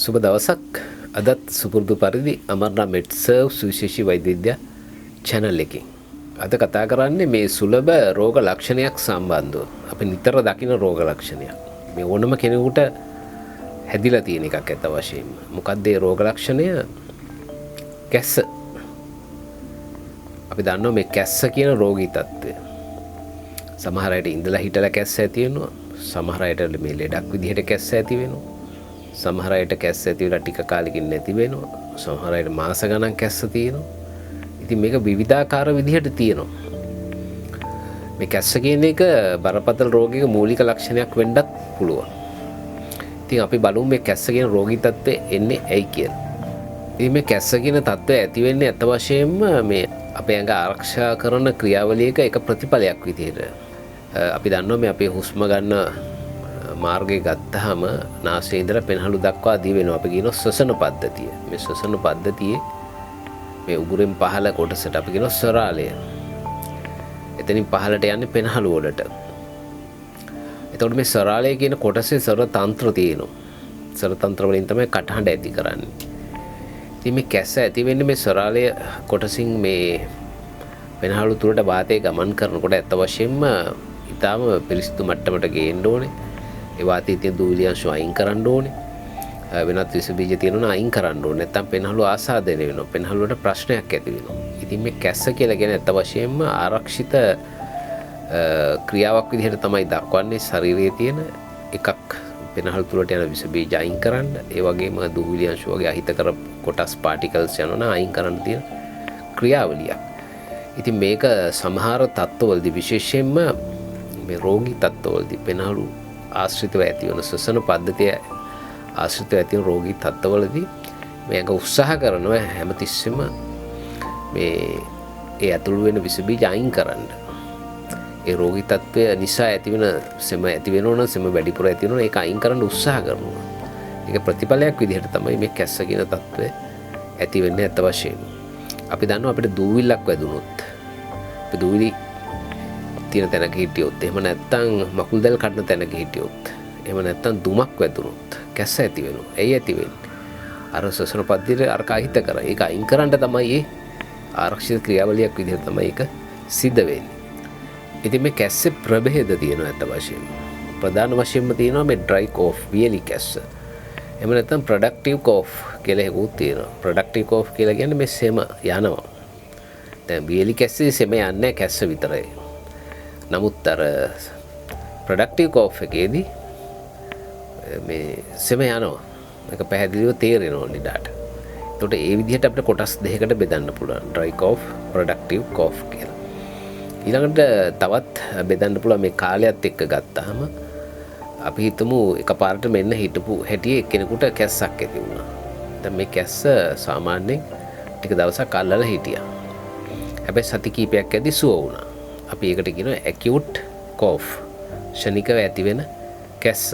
සුබ දවසක්. අදත් සුපුරුදු පරිදි අමරණා මෙඩ්සර්ව් සුවිශේෂී වෛද්‍ය විද්‍යා channel එකකින් අද කතා කරන්නේ මේ සුලභ රෝග ලක්ෂණයක් සම්බන්ධව. අපි නිතර දකින රෝග ලක්ෂණයක්. මේ ඕනම කෙනෙකුට හැදිලා තියෙන එකක් ඇත්ත වශයෙන්ම. මොකක්ද ඒ රෝග ලක්ෂණය? කැස්ස. අපි දන්නවා මේ කැස්ස කියන රෝගී තත්ත්වය. සමහර අයට ඉඳලා හිටලා කැස්ස ඇති වෙනවා. සමහර අයට මේ ලෙඩක් විදිහට කැස්ස ඇති වෙනවා. සමහර අයට කැස්ස ඇති වෙලා ටික කාලෙකින් නැති වෙනවා. සමහර අයට මාස ගණන් කැස්ස තියෙනවා. ඉතින් මේක විවිධාකාර විදිහට තියෙනවා. මේ කැස්ස කියන එක බරපතල රෝගයක මූලික ලක්ෂණයක් වෙන්නත් පුළුවන්. ඉතින් අපි බලමු මේ කැස්ස කියන රෝගී තත්ත්වය එන්නේ ඇයි කියලා. ඉතින් මේ කැස්ස කියන තත්ත්වය ඇති වෙන්නේ අත වශයෙන්ම මේ අපේ ඇඟ ආරක්ෂා කරන ක්‍රියාවලියක එක ප්‍රතිඵලයක් විදිහට. අපි දන්නවා මේ අපේ හුස්ම ගන්න මාර්ගය ගත්තාම නාසයේ ඉඳලා පෙනහළු දක්වා දී වෙනවා. අපි කියනවා ශ්වසන පද්ධතිය. මේ ශ්වසන පද්ධතියේ මේ උගුරෙන් පහළ කොටසට අපි කියනවා ස්වරාලය. එතනින් පහළට යන්නේ පෙනහළු වලට. එතකොට මේ ස්වරාලය කියන කොටසේ ස්වර තන්ත්‍ර තියෙනවා. ස්වර තන්ත්‍ර වලින් තමයි කටහඬ ඇති කරන්නේ. ඉතින් මේ කැස්ස ඇති වෙන්නේ මේ ස්වරාලය කොටසින් මේ පෙනහළු තුරට වාතය ගමන් කරනකොට ඇත්ත වශයෙන්ම ඊටාම පිරිසිදු මට්ටමට ගේන්න ඕනේ. ඒ වාතයේ තියෙන දූවිලි අංශ අයින් කරන්න ඕනේ. වෙනත් විස බීජ තියෙනවා අයින් කරන්න ඕනේ. නැත්නම් පෙනහළු ආසාදනය වෙනවා. පෙනහළු වලට ප්‍රශ්නයක් ඇති වෙනවා. ඉතින් මේ කැස්ස කියලා කියන්නේ ඇත්ත වශයෙන්ම ආරක්ෂිත ක්‍රියාවක් විදිහට තමයි දක්වන්නේ ශරීරයේ තියෙන එකක් පෙනහළු තුරට යන විස බීජ අයින් කරන්න. ඒ වගේම දූවිලි අංශ වගේ අහිතකර කොටස් පාටිකල්ස් යනවා අයින් කරන්න තියෙන ක්‍රියාවලියක්. ඉතින් මේක සමහර තත්ත්වවලදී විශේෂයෙන්ම මේ රෝගී තත්ත්වවලදී පෙනහළු ආශ්‍රිතව ඇති වන ශ්වසන පද්ධතිය ආශ්‍රිතව ඇති වන රෝගී තත්ත්වවලදී මේක උත්සාහ කරනවා හැමතිස්සෙම මේ ඒ ඇතුළු වෙන විස බීජ අයින් කරන්න. ඒ රෝගී තත්ත්වය නිසා ඇති වෙන සෙම ඇති වෙනවනම් සෙම වැඩිපුර ඇති වෙනවනම් ඒක අයින් කරන්න උත්සාහ කරනවා. ඒක ප්‍රතිඵලයක් විදිහට තමයි මේ කැස්ස කියන තත්ත්වය ඇති වෙන්නේ අත වශයෙන්ම. අපි දන්නවා අපිට දූවිල්ලක් වැදුනොත් අපි දූවිලි තියෙන තැනක හිටියොත් එහෙම නැත්නම් මකුල් දැල් කඩන තැනක හිටියොත් එහෙම නැත්නම් දුමක් වැදුනොත් කැස්ස ඇති වෙනවා. එයි ඇති වෙන්නේ අර ශ්වසන පද්ධතියේ අර කාහිත කර ඒක අයින් කරන්න තමයි ඒ ආරක්ෂිත ක්‍රියාවලියක් විදිහට තමයි ඒක සිද්ධ වෙන්නේ. ඉතින් මේ කැස්සේ ප්‍රභේද තියෙනවා අත වශයෙන්ම. ප්‍රධාන වශයෙන්ම තියෙනවා මේ ඩ්‍රයි කෝෆ් වියලි කැස්ස. එහෙම නැත්නම් ප්‍රොඩක්ටිව් කෝෆ් කියලා එකකුත් තියෙනවා. ප්‍රොඩක්ටිව් කෝෆ් කියලා කියන්නේ මේ සෙම යනවා. දැන් වියලි කැස්සේ සෙම යන්නේ කැස්ස විතරයි. නමුත් අර ප්‍රොඩක්ටිව් කෝෆ් එකේදී මේ සෙම යනවා. මේක පැහැදිලිව තේරෙනවා නිදාට. එතකොට ඒ විදිහට අපිට කොටස් දෙකකට බෙදන්න පුළුවන්. ඩ්‍රයි කෝෆ්, ප්‍රොඩක්ටිව් කෝෆ් කියලා. ඊළඟට තවත් බෙදන්න පුළුවන් මේ කාලයත් එක්ක ගත්තාම අපි හිතමු එකපාරට මෙන්න හිටපු හැටියේ එක්කෙනෙකුට කැස්සක් ඇති වුණා. දැන් මේ කැස්ස සාමාන්‍යයෙන් ටික දවසක් අල්ලලා හිටියා. හැබැයි සති කීපයක් ඇද්දි සුව වුණා. අපි ඒකට කියනවා acute cough. ෂණිකව ඇති වෙන කැස්ස.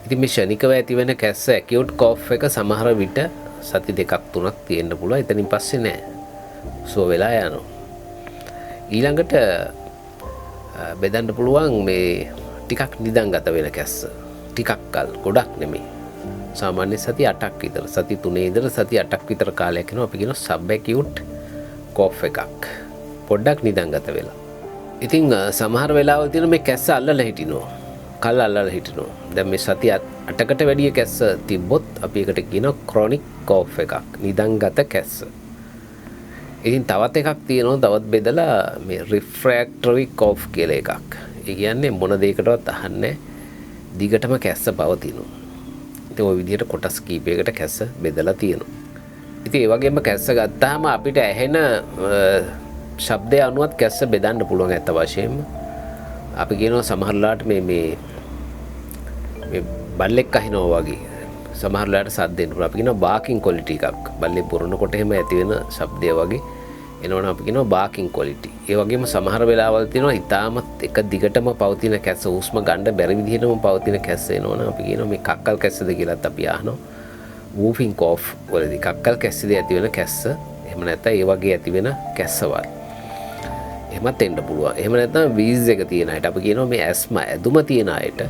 ඉතින් මේ ෂණිකව ඇති වෙන කැස්ස acute cough එක සමහර විට සති දෙකක් තුනක් තියෙන්න පුළුවන්. එතනින් පස්සේ නෑ. සුව වෙලා යනවා. ඊළඟට බෙදන්න පුළුවන් මේ ටිකක් නිදන්ගත වෙන කැස්ස. ටිකක් කල් ගොඩක් නෙමෙයි. සාමාන්‍ය සති 8ක් විතර. සති 3 ඉඳලා සති 8ක් විතර කාලයක් යනවා. අපි කියනවා sub acute cough එකක්. පොඩ්ඩක් නිදන්ගත වෙලා. ඉතින් සමහර වෙලාවල් තියෙන මේ කැස්ස අල්ලලා හිටිනවා. කල් අල්ලලා හිටිනවා. දැන් මේ සති 8කට වැඩි කැස්ස තිබ්බොත් අපි ඒකට කියනවා chronic cough එකක්. නිදන්ගත කැස්ස. ඉතින් තවත් එකක් තියෙනවා තවත් බෙදලා මේ refractory cough කියලා එකක්. ඒ කියන්නේ මොන දෙයකටවත් අහන්නේ දිගටම කැස්ස පවතිනවා. ඉතින් ওই විදිහට කොටස් කීපයකට කැස්ස බෙදලා තියෙනවා. ඉතින් ඒ වගේම කැස්ස ගත්තාම අපිට ඇහෙන ශබ්දය අනුවත් කැස්ස බෙදන්න පුළුවන් ඇත්ත වශයෙන්ම. අපි කියනවා සමහරලාට මේ බල්ලෙක් අහිනවා වගේ සමහරලාට සද්ද එන්න පුළුවන්. අපි කියනවා barking quality එකක්. බල්ලේ පුරනකොට එහෙම ඇති වෙන ශබ්දය වගේ එනවනම් අපි කියනවා barking quality. ඒ වගේම සමහර වෙලාවල් තියෙනවා ඊටාමත් එක දිගටම පවතින කැස්ස හුස්ම ගන්න බැරි විදිහටම පවතින කැස්ස එනවනම් අපි කියනවා මේ කක්කල් කැස්සද කියලාත් අපි අහනවා. whooping cough වලදී කක්කල් කැස්සේදී ඇති වෙන කැස්ස. එහෙම නැත්නම් ඒ වගේ ඇති වෙන කැස්සවල්. එහෙමත් එන්න පුළුවන්. එහෙම නැත්නම් වීස් එක තියෙන අයට අපි කියනවා මේ ඇස්මා ඇදුම තියෙන අයට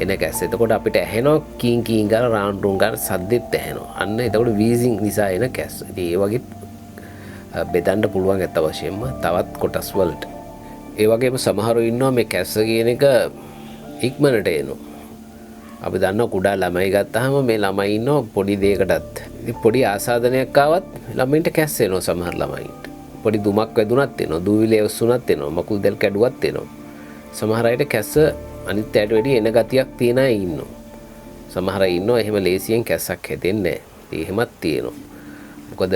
එන කැස්ස. එතකොට අපිට ඇහෙනවා කීන් කීන් ගාලා රාවුන්ඩ් රූම් ගාලා සද්දෙත් ඇහෙනවා. අන්න එතකොට වීසිං නිසා එන කැස්ස. ඉතින් ඒ වගේ බෙදන්න පුළුවන් ඇත්ත වශයෙන්ම තවත් කොටස් වලට. ඒ වගේම සමහරව ඉන්නවා මේ කැස්ස කියන එක ඉක්මනට එනවා. අපි දන්නවා කුඩා ළමයි ගත්තාම මේ ළමයි ඉන්නවා පොඩි දෙයකටත්. ඉතින් පොඩි ආසාදනයක් ආවත් ළමයින්ට කැස්ස එනවා සමහර ළමයින්ට. පොඩි දුමක් වැදුනත් එනවා, දූවිලි එවුනත් එනවා, මකුල් දැල් කැඩුවත් එනවා. සමහර අයට කැස්ස අනිත් අයට වැඩි එන ගතියක් තියන අය ඉන්නවා. සමහර අය ඉන්නවා එහෙම ලේසියෙන් කැස්සක් හැදෙන්නේ නැහැ. එහෙමත් තියෙනවා. මොකද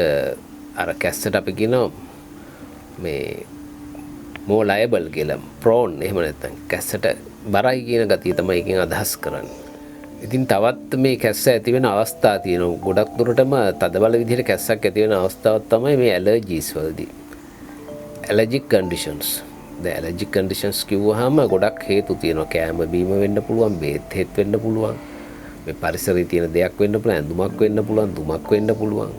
අර කැස්සට අපි කියනවා මේ more liable කියලා prone එහෙම නැත්නම් කැස්සට බරයි කියන ගතිය තමයි එකෙන් අදහස් කරන්නේ. ඉතින් තවත් මේ කැස්ස ඇති වෙන අවස්ථා තියෙනවා. ගොඩක් දුරටම තදබල විදිහට කැස්සක් ඇති වෙන අවස්ථාවක් තමයි මේ ඇලර්ජිස් වලදී. allergic conditions. දැන් allergic conditions කිව්වහම ගොඩක් හේතු තියෙනවා. කෑම බීම වෙන්න පුළුවන්, බේත් හේත් වෙන්න පුළුවන්. මේ පරිසරයේ තියෙන දෙයක් වෙන්න පුළුවන්, ඇඳුමක් වෙන්න පුළුවන්, දුමක් වෙන්න පුළුවන්.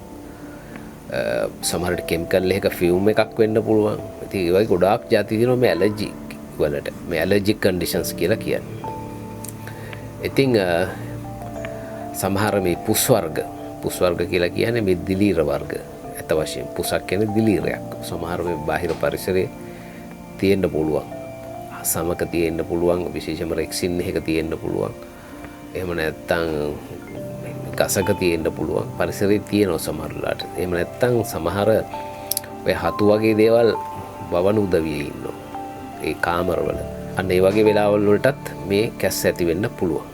සමහරට කෙමිකල් එකක ෆියුම් එකක් වෙන්න පුළුවන්. ඉතින් ඒ වගේ ගොඩාක් જાති තියෙනවා මේ ඇලර්ජි වලට. මේ ඇලර්ජික් කන්ඩිෂන්ස් කියලා කියන්නේ. ඉතින් සමහර මේ පුස් වර්ග කියලා කියන්නේ මේ දිලීර වර්ග. අත වශයෙන් පුසක් කියන්නේ දිලීරයක්. සමහර මේ බාහිර පරිසරයේ තියෙන්න පුළුවන්. සමක තියෙන්න පුළුවන්, විශේෂයෙන්ම රෙක්සින් එකක තියෙන්න පුළුවන්. එහෙම නැත්නම් ගසක තියෙන්න පුළුවන්. පරිසරයේ තියෙනවා සමහරලාට. එහෙම නැත්නම් සමහර ඔය හතු වගේ දේවල් වවන උදවියේ ඉන්නවා. ඒ කාමරවල. අන්න ඒ වගේ වෙලාවල් වලටත් මේ කැස්ස ඇති වෙන්න පුළුවන්.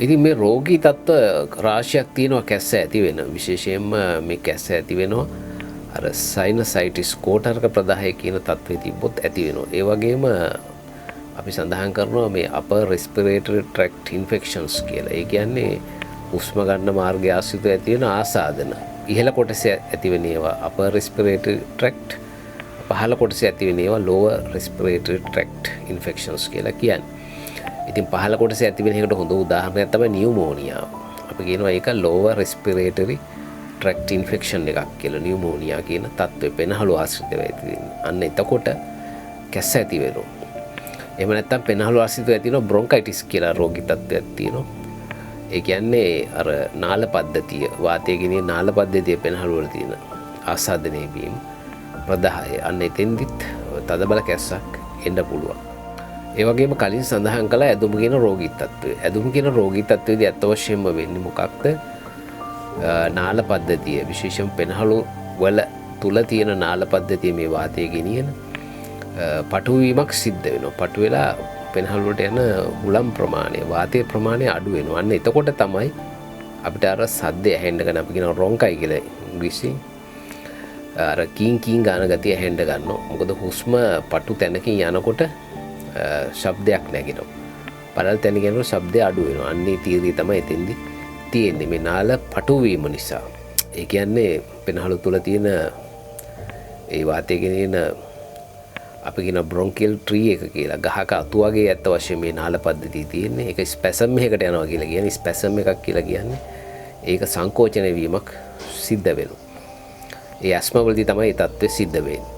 ඉතින් මේ රෝගී තත්ත්ව රාශියක් තියෙනවා කැස්ස ඇති වෙන. විශේෂයෙන්ම මේ කැස්ස ඇති වෙනවා අර සයිනසයිටිස් කෝටර්ක ප්‍රදාහය කියන තත්ත්වෙ තිබ්බොත් ඇති වෙනවා. ඒ වගේම අපි සඳහන් කරනවා මේ upper respiratory tract infections කියලා. ඒ කියන්නේ උස්ම ගන්න මාර්ගය ආශ්‍රිතව ඇති වෙන ආසාදන. ඉහළ කොටසේ ඇති වෙන ඒවා upper respiratory tract, පහළ කොටසේ ඇති වෙන ඒවා lower respiratory tract infections කියලා කියන්නේ. ඉතින් පහළ කොටසේ ඇති වෙන එකට හොඳ උදාහරණයක් තමයි නියුමෝනියා. අපි කියනවා ඒක lower respiratory tract infection එකක් කියලා. නියුමෝනියා කියන තත්ත්වය පෙනහළු ආශ්‍රිතව ඇති වෙන්නේ. අන්න එතකොට කැස්ස ඇති වෙනවා. එහෙම නැත්නම් පෙනහළු ආශ්‍රිතව ඇති වෙන බ්‍රොන්කයිටිස් කියලා රෝගී තත්ත්වයක් තියෙනවා. ඒ කියන්නේ අර නාල පද්ධතිය, වාතය ගෙනියන නාල පද්ධතිය පෙනහළු වල තියෙන ආසාදනයේ වීම ප්‍රදාහය. අන්න එතෙන්දිත් තදබල කැස්සක් එන්න පුළුවන්. ඒ වගේම කලින් සඳහන් කළා ඇදුම කියන රෝගී තත්ත්වය. ඇදුම කියන රෝගී තත්ත්වයේදී අත් අවශ්‍යම වෙන්නේ මොකක්ද? නාල පද්ධතිය, විශේෂයෙන් පෙනහළු වල තුල තියෙන නාල පද්ධතිය මේ වාතය ගෙනියන පටු වීමක් සිද්ධ වෙනවා. පටු වෙලා පෙනහළු වලට යන හුලම් ප්‍රමාණය, වාතයේ ප්‍රමාණය අඩු වෙනවා. අන්න එතකොට තමයි අපිට අර සද්ද ඇහෙන්න ගන්න අපි කියන රොන්කයි කියලා ඉංග්‍රීසියෙන් අර කීන් කීන් ගාන ගතිය ඇහෙන්න ගන්නවා. මොකද හුස්ම පටු තැනකින් යනකොට ශබ්දයක් නැගෙනවා. පළල් තැනකින් යනකොට ශබ්දය අඩු වෙනවා. අන්නේ තීරිය තමයි එතෙන්දි තියෙන්නේ මේ නාල පටු වීම නිසා. ඒ කියන්නේ පෙනහළු තුල තියෙන ඒ වාතය ගෙනියන අපි කියන බ්‍රොන්කියල් ට්‍රී එක කියලා ගහක අතු වගේ ඇත්ත වශයෙන් මේ නාල පද්ධතිය තියෙන්නේ. ඒක ස්පැසම් එකකට යනවා කියලා කියන්නේ. ස්පැසම් එකක් කියලා කියන්නේ ඒක සංකෝචන වීමක් සිද්ධ වෙනවා. ඒ ඇස්ම වලදී තමයි මේ තත්ත්වය සිද්ධ වෙන්නේ.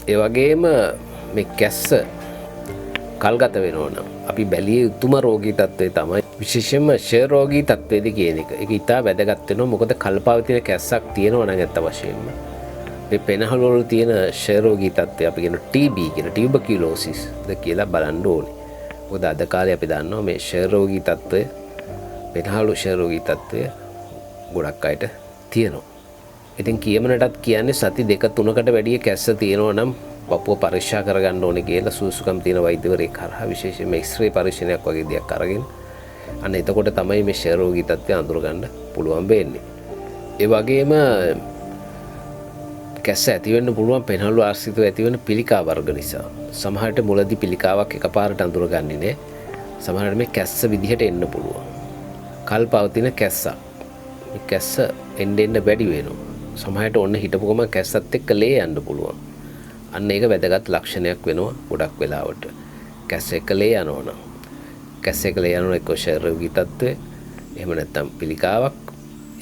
ඒ වගේම මේ කැස්ස කල්ගත වෙනවා නම් අපි බැලිය යුතුම රෝගී තත්ත්වය තමයි විශේෂයෙන්ම ෂෙර් රෝගී තත්ත්වයේදී කියන එක. ඒක ඉතා වැදගත් වෙනවා. මොකද කල්පවතින කැස්සක් තියෙනවා නම් ඇත්ත වශයෙන්ම මේ පෙනහළු වල තියෙන ෂෙර් රෝගී තත්ත්වය අපි කියන TB කියන ටියුබකියුලෝසිස් ද කියලා බලන්න ඕනේ. මොකද අද කාලේ අපි දන්නවා මේ ෂෙර් රෝගී තත්ත්වය, පෙනහළු ෂෙර් රෝගී තත්ත්වය ගොඩක් අයට තියෙනවා. ඉතින් කියමනටත් කියන්නේ සති 2-3කට වැඩිය කැස්ස තියෙනවා නම් පපුව පරීක්ෂා කරගන්න ඕනේ කියලා සුසුකම් තියෙන වෛද්‍යවරයෙක් කරා විශේෂයෙන්ම එක්ස්රේ පරීක්ෂණයක් වගේ දෙයක් අරගෙන අන්න එතකොට තමයි මේ ෂෙර් රෝගී තත්ත්වය අඳුරගන්න පුළුවන් වෙන්නේ. ඒ වගේම කැස්ස ඇති වෙන්න පුළුවන් පෙනහළු ආශ්‍රිතව ඇති වෙන පිළිකා වර්ග නිසා. සමහරට මුලදී පිළිකාවක් එකපාරට අඳුරගන්නේ නැහැ. සමහරට මේ කැස්ස විදිහට එන්න පුළුවන්. කල්පවතින කැස්සක්. මේ කැස්ස එන්න වැඩි වෙනවා. සමහරට ඔන්න හිටපු ගමන් කැස්සත් එක්ක ලේ යන්න පුළුවන්. අන්න ඒක වැදගත් ලක්ෂණයක් වෙනවා ගොඩක් වෙලාවට. කැස්ස එක්ක ලේ යනවනම්. කැස්ස එක්ක ලේ යනවනම් එක්ක ෂෙර් රෝගී තත්ත්වය, එහෙම නැත්නම් පිළිකාවක්,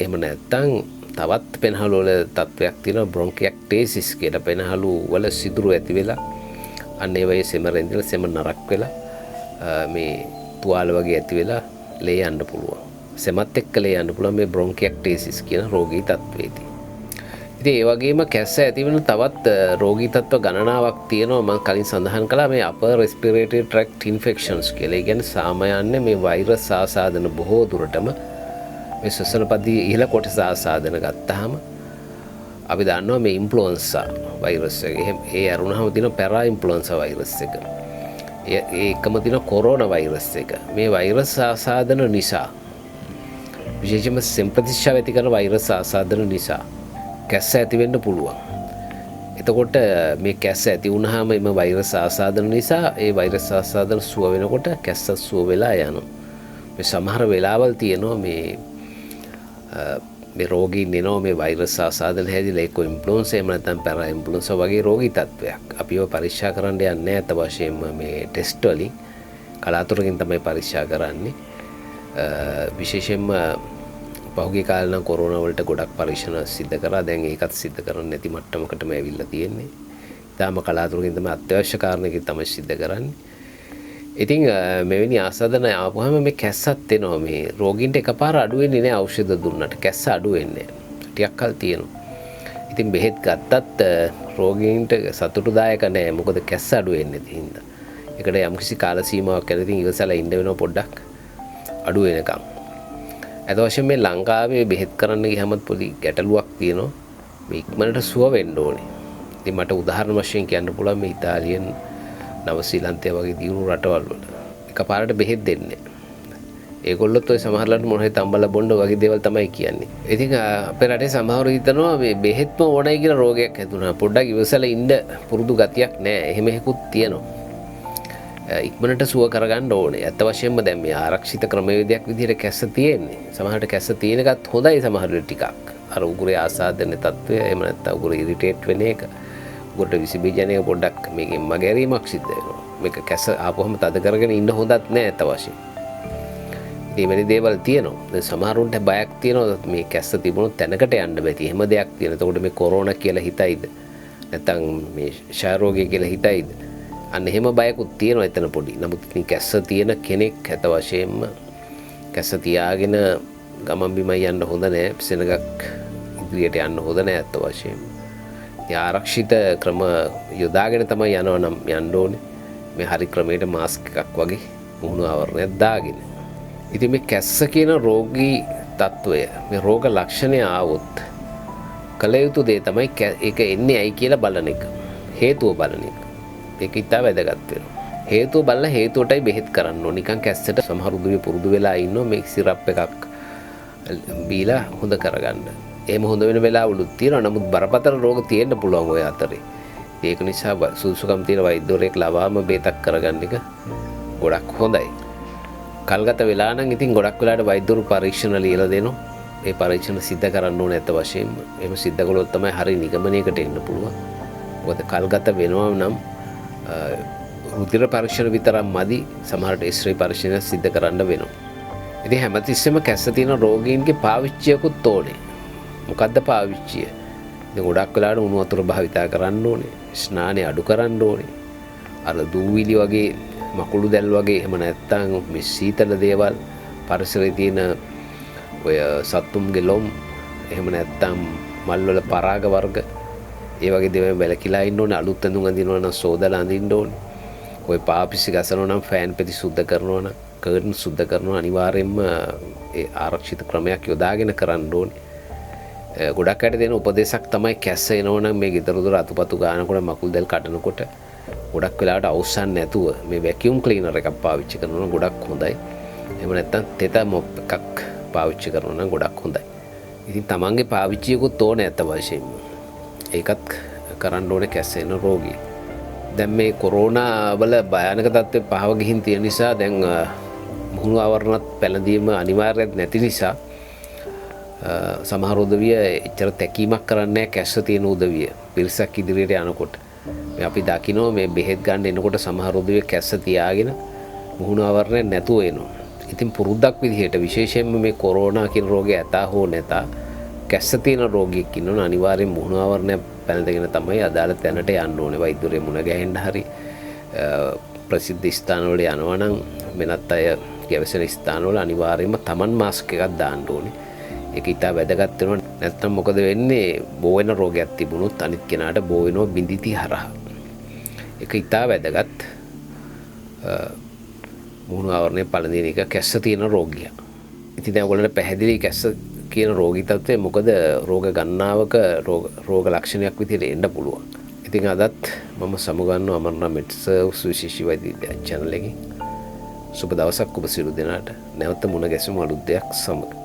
එහෙම නැත්නම් තවත් පෙනහළු වල තත්ත්වයක් තියෙනවා බ්‍රොන්කියක්ටේසිස් කියලා. පෙනහළු වල සිදුරු ඇති වෙලා අන්න ඒ වගේ සෙම රැඳිලා සෙම නරක් වෙලා මේ තුවාල වගේ ඇති වෙලා ලේ යන්න පුළුවන්. සෙමත් එක්ක ලේ යන්න පුළුවන් මේ බ්‍රොන්කියක්ටේසිස් කියන රෝගී තත්ත්වයේදී. ඉතින් ඒ වගේම කැස්ස ඇති වෙන තවත් රෝගී තත්ත්ව ගණනාවක් තියෙනවා. මම කලින් සඳහන් කළා මේ upper respiratory tract infections කියලා. ඒ කියන්නේ සාමාන්‍ය මේ වෛරස් ආසාදන බොහෝ දුරටම මේ ශ්වසන පද්ධතිය ඉහළ කොටස ආසාදන ගත්තාම අපි දන්නවා මේ ඉන්ෆ්ලුවෙන්සා වෛරස් එක. ඒ අරුණාම තියෙන පැරා ඉන්ෆ්ලුවෙන්සා වෛරස් එක. ඒකම තියෙන කොරෝනා වෛරස් එක. මේ වෛරස් ආසාදන නිසා විශේෂයෙන්ම සෙම්පතිස්චාව ඇති කරන වෛරස් ආසාදන නිසා කැස්ස ඇති වෙන්න පුළුවන්. එතකොට මේ කැස්ස ඇති වුණාම එම වෛරස් ආසාදන නිසා ඒ වෛරස් ආසාදන සුව වෙනකොට කැස්ස සුව වෙලා යනවා. මේ සමහර වෙලාවල් තියෙනවා මේ රෝගීන් එනවා මේ වෛරස් ආසාදන හැදිලා එක්ක ඉන්ෆ්ලුවෙන්සා එහෙම නැත්නම් පැරා ඉන්ෆ්ලුවෙන්සා වගේ රෝගී තත්ත්වයක්. අපිව පරීක්ෂා කරන්න යන්නේ නැහැ අත වශයෙන්ම මේ ටෙස්ට් වලින් කලාතුරකින් තමයි පරීක්ෂා කරන්නේ. විශේෂයෙන්ම පහුගිය කාලේ නම් කොරෝනා වලට ගොඩක් පරීක්ෂණ සිද්ධ කරා. දැන් ඒකත් සිද්ධ කරන්න නැති මට්ටමකටම ඇවිල්ලා තියෙන්නේ. ඊටාම කලාතුරකින් තමයි අත්‍යවශ්‍ය කාරණේකින් තමයි සිද්ධ කරන්නේ. ඉතින් මෙවැනි ආසාදන ආවම මේ කැස්සත් එනවා. මේ රෝගීන්ට එකපාර අඩු වෙන්නේ නැහැ ඖෂධ දුන්නට. කැස්ස අඩු වෙන්නේ නැහැ. ටිකක් කල් තියෙනවා. ඉතින් බෙහෙත් ගත්තත් රෝගීන්ට සතුටුදායක නැහැ. මොකද කැස්ස අඩු වෙන්නේ නැති හින්දා. ඒකට යම්කිසි කාල සීමාවක් කරලා ඉතින් ඉවසලා ඉන්න වෙනවා පොඩ්ඩක් අඩු වෙනකම්. අද වශයෙන් මේ ලංකාවේ බෙහෙත් කරන්න ගියමත් පොඩි ගැටලුවක් තියෙනවා. මේ ඉක්මනට සුව වෙන්න ඕනේ. ඉතින් මට උදාහරණ වශයෙන් කියන්න පුළුවන් මේ ඉතාලියෙන් නව ශ්‍රීලන්තය වගේ දියුණු රටවල් වල එකපාරට බෙහෙත් දෙන්නේ. ඒගොල්ලොත් ඔය සමහරලාට මොන හරි තම්බලා බොන්න වගේ දේවල් තමයි කියන්නේ. ඉතින් අපේ රටේ සමහරව හිතනවා මේ බෙහෙත්ම ඕනයි කියලා රෝගයක් හැදුනා. පොඩ්ඩක් ඉවසලා ඉන්න පුරුදු ගතියක් නැහැ. එහෙම එකකුත් තියෙනවා. ඉක්මනට සුව කරගන්න ඕනේ. අත් වශයෙන්ම දැන් මේ ආරක්ෂිත ක්‍රමවේදයක් විදිහට කැස්ස තියෙන්නේ. සමහරට කැස්ස තියෙන එකත් හොඳයි සමහර වෙලට ටිකක්. අර උගුරේ ආසාදන තත්ත්වය එහෙම නැත්නම් උගුර ඉරිටේට් වෙන එක. උගුරට විස බීජණයක පොඩ්ඩක් මේකෙන් මගහැරීමක් සිද්ධ වෙනවා. මේක කැස්ස ආපුවම තද කරගෙන ඉන්න හොඳත් නෑ අත් වශයෙන්. ඉතින් මේ දේවල් තියෙනවා. දැන් සමහරුන්ට බයක් තියෙනවා මේ කැස්ස තිබුණොත් තැනකට යන්න බැති. එහෙම දෙයක් තියෙනවා. එතකොට මේ කොරෝනා කියලා හිතයිද? නැත්නම් මේ ෂාය රෝගය කියලා හිතයිද? අන්න එහෙම බයකුත් තියෙනවා එතන පොඩි. නමුත් ඉතින් කැස්ස තියෙන කෙනෙක් ඇත වශයෙන්ම කැස්ස තියාගෙන ගමන් බිමන් යන්න හොඳ නෑ. සෙනගක් ඉදිරියට යන්න හොඳ නෑ ඇත වශයෙන්ම. ඉතින් ආරක්ෂිත ක්‍රම යොදාගෙන තමයි යනවා නම් යන්න ඕනේ. මේ හරි ක්‍රමයට මාස්ක් එකක් වගේ මුහුණු ආවරණයක් දාගෙන. ඉතින් මේ කැස්ස කියන රෝගී තත්වය මේ රෝග ලක්ෂණය ආවොත් කළ යුතු දේ තමයි ඒක එන්නේ ඇයි කියලා බලන එක. හේතුව බලන එක. ඒක ඉතා වැදගත් වෙනවා. හේතුව බලලා හේතුවටයි බෙහෙත් කරන්න ඕන. නිකන් කැස්සට සමහර උදවිය පුරුදු වෙලා ඉන්නවා මේ සිරප් එකක් බීලා හොඳ කරගන්න. එහෙම හොඳ වෙන වෙලාවලුත් තියෙනවා. නමුත් බරපතල රෝග තියෙන්න පුළුවන් ඔය අතරේ. ඒක නිසා සුදුසුකම් තියෙන වෛද්‍යවරයෙක් ලවාම බේතක් කරගන්න එක ගොඩක් හොඳයි. කල්ගත වෙලා නම් ඉතින් ගොඩක් වෙලාට වෛද්‍යවරු පරීක්ෂණ ලියලා දෙනවා. ඒ පරීක්ෂණ සිද්ධ කරන්න ඕනේ ඇත්ත වශයෙන්ම. එහෙම සිද්ධ කළොත් තමයි හරි නිගමනයකට එන්න පුළුවන්. මොකද කල්ගත වෙනවා නම් රුධිර පරීක්ෂණ විතරක් මදි. සමහරට එක්ස්රේ පරීක්ෂණ සිද්ධ කරන්න වෙනවා. ඉතින් හැමතිස්සෙම කැස්ස තියෙන රෝගීන්ගේ පාවිච්චියකුත් ඕනේ. මොකද්ද පාවිච්චිය? ඉතින් ගොඩක් වෙලාවට උණු වතුර භාවිතා කරන්න ඕනේ. ස්නානය අඩු කරන්න ඕනේ. අර දූවිලි වගේ මකුළු දැල් වගේ එහෙම නැත්නම් මේ සීතල දේවල් පරිසරයේ තියෙන ඔය සත්තුන්ගේ ලොම් එහෙම නැත්නම් මල් වල පරාග වර්ග ඒ වගේ දේවල් වැළකීලා ඉන්න ඕනේ. අලුත් ඇඳුම් අඳිනවා නම් සෝදලා අඳින්න ඕනේ. ඔය පාපිසි ගසනවා නම් ෆෑන් පෙති සුද්ධ කරනවා නම් කර්ටන් සුද්ධ කරනවා අනිවාර්යයෙන්ම ඒ ආරක්ෂිත ක්‍රමයක් යොදාගෙන කරන්න ඕනේ. ගොඩක් අයට දෙන උපදේශක් තමයි කැස්ස එනවනම් මේ ගෙදර දොර අතුපතු ගන්නකොට මකුළු දැල් කඩනකොට ගොඩක් වෙලාවට අවසන් නැතුව මේ වැකියුම් ක්ලීනර් එකක් පාවිච්චි කරනවා නම් ගොඩක් හොඳයි. එහෙම නැත්නම් තෙත මොප් එකක් පාවිච්චි කරනවා නම් ගොඩක් හොඳයි. ඉතින් තමන්ගේ පාවිච්චියකුත් ඕනේ ඇත්ත වශයෙන්ම. ඒකත් කරන්න ඕනේ කැස්ස එන රෝගී. දැන් මේ කොරෝනා වල භයානක තත්ත්වය පහව ගිහින් තියෙන නිසා දැන් මුහුණු ආවරණත් පැළඳීම අනිවාර්යයක් නැති නිසා සමහර උදවිය එච්චර තැකීමක් කරන්නේ කැස්ස තියෙන උදවිය පිරිසක් ඉදිරියට යනකොට මේ අපි දකිනවා මේ බෙහෙත් ගන්න එනකොට සමහර උදවිය කැස්ස තියාගෙන මුහුණු ආවරණය නැතුව එනවා. ඉතින් පුරුද්දක් විදිහට විශේෂයෙන්ම මේ කොරෝනා කියන රෝගය ඇතා හෝ නැතා කැස්ස තියෙන රෝගියෙක් ඉන්නවනේ අනිවාර්යෙන් මුහුණු ආවරණය පැළඳගෙන තමයි අදාළ තැනට යන්න ඕනේ. වෛද්‍යවරයෙක් මුණ ගැහෙන්න හරි ප්‍රසිද්ධ ස්ථාන වල යනවා නම් වෙනත් අය ගැවසෙන ස්ථානවල අනිවාර්යයෙන්ම තමන් මාස්ක් එකක් දාන්න ඕනේ. ඒක ඉතා වැදගත් වෙනවා. නැත්නම් මොකද වෙන්නේ බෝ වෙන රෝගයක් තිබුණොත් අනිත් කෙනාට බෝ වෙනවා බිඳිති හරහා. ඒක ඉතා වැදගත්. මුහුණු ආවරණය පළඳින එක කැස්ස තියෙන රෝගියා. ඉතින් දැන් ඔයගොල්ලන්ට පැහැදිලි කැස්ස කියන රෝගී තත්ත්වය මොකද රෝග ගණනාවක රෝග ලක්ෂණයක් විදිහට එන්න පුළුවන්. ඉතින් අදත් මම සමුගන්නවා අමරණ මෙඩ්සර්ව්ස් විශේෂ වෛද්‍ය channel එකකින්. සුබ දවසක් ඔබ සියලු දෙනාට. නැවත මුණ ගැසෙමු අලුත් දෙයක් සමග.